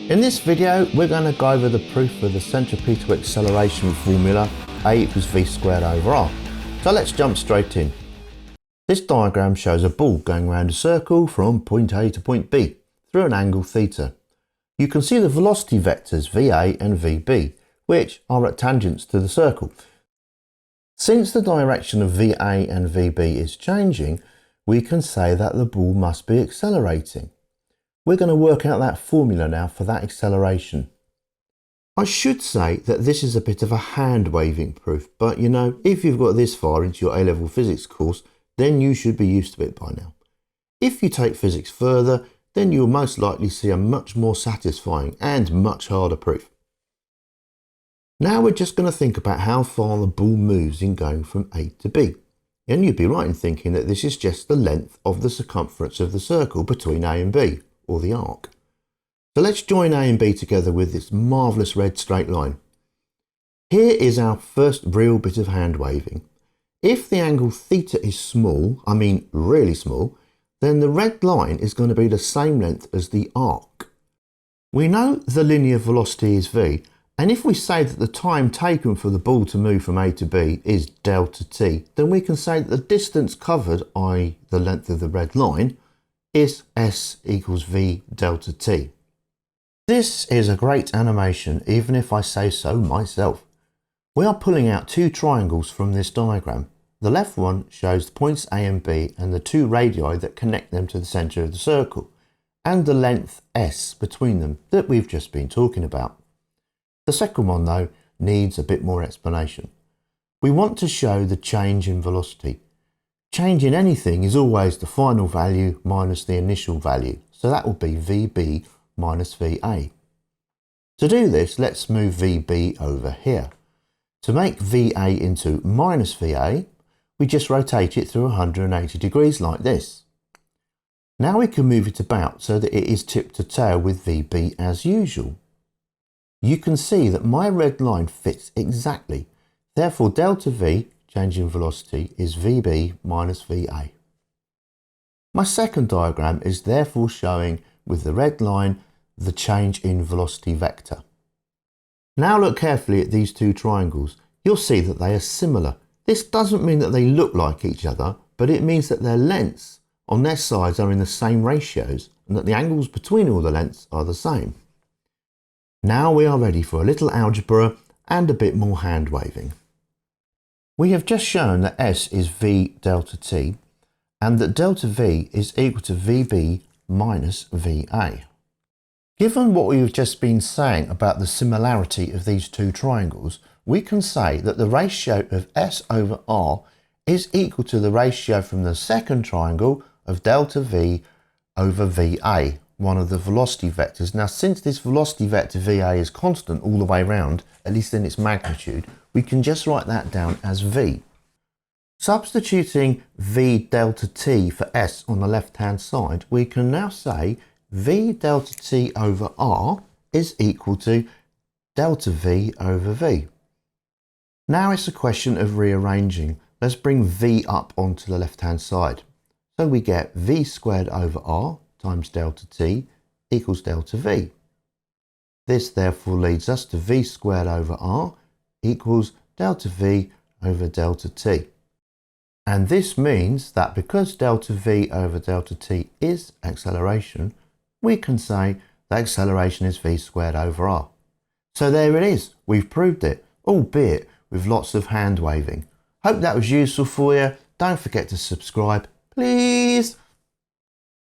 In this video, we're going to go over the proof of the centripetal acceleration formula, A equals v squared over r. So let's jump straight in. This diagram shows a ball going around a circle from point A to point B through an angle theta. You can see the velocity vectors VA and VB, which are at tangents to the circle. Since the direction of VA and VB is changing, we can say that the ball must be accelerating. We're going to work out that formula now for that acceleration. I should say that this is a bit of a hand-waving proof, but you know, if you've got this far into your A-level physics course, then you should be used to it by now. If you take physics further, then you'll most likely see a much more satisfying and much harder proof. Now we're just going to think about how far the ball moves in going from A to B. And you'd be right in thinking that this is just the length of the circumference of the circle between A and B, or the arc. So let's join A and B together with this marvellous red straight line. Here is our first real bit of hand waving. If the angle theta is small, I mean really small, then the red line is going to be the same length as the arc. We know the linear velocity is v, and if we say that the time taken for the ball to move from A to B is delta t, then we can say that the distance covered, i.e. the length of the red line, is s equals v delta t. This is a great animation, even if I say so myself. We are pulling out two triangles from this diagram. The left one shows the points A and B and the two radii that connect them to the centre of the circle, and the length s between them that we've just been talking about. The second one, though, needs a bit more explanation. We want to show the change in velocity. Change in anything is always the final value minus the initial value, so that will be VB minus VA. To do this, let's move VB over here. To make VA into minus VA, we just rotate it through 180 degrees like this. Now we can move it about so that it is tip to tail with VB as usual. You can see that my red line fits exactly. Therefore, delta V, change in velocity, is VB minus VA. My second diagram is therefore showing, with the red line, the change in velocity vector. Now look carefully at these two triangles. You'll see that they are similar. This doesn't mean that they look like each other, but it means that their lengths on their sides are in the same ratios and that the angles between all the lengths are the same. Now we are ready for a little algebra and a bit more hand waving. We have just shown that S is V delta t and that delta V is equal to VB minus VA. Given what we've just been saying about the similarity of these two triangles, we can say that the ratio of S over R is equal to the ratio from the second triangle of delta V over VA, one of the velocity vectors. Now, since this velocity vector VA is constant all the way around, at least in its magnitude, we can just write that down as V. Substituting V delta t for S on the left-hand side, we can now say V delta t over R is equal to delta V over V. Now it's a question of rearranging. Let's bring V up onto the left-hand side. So we get V squared over R times delta t equals delta V. This therefore leads us to V squared over R equals delta V over delta t. And this means that because delta V over delta t is acceleration, we can say the acceleration is V squared over R. So there it is, we've proved it, albeit with lots of hand waving. Hope that was useful for you. Don't forget to subscribe, please.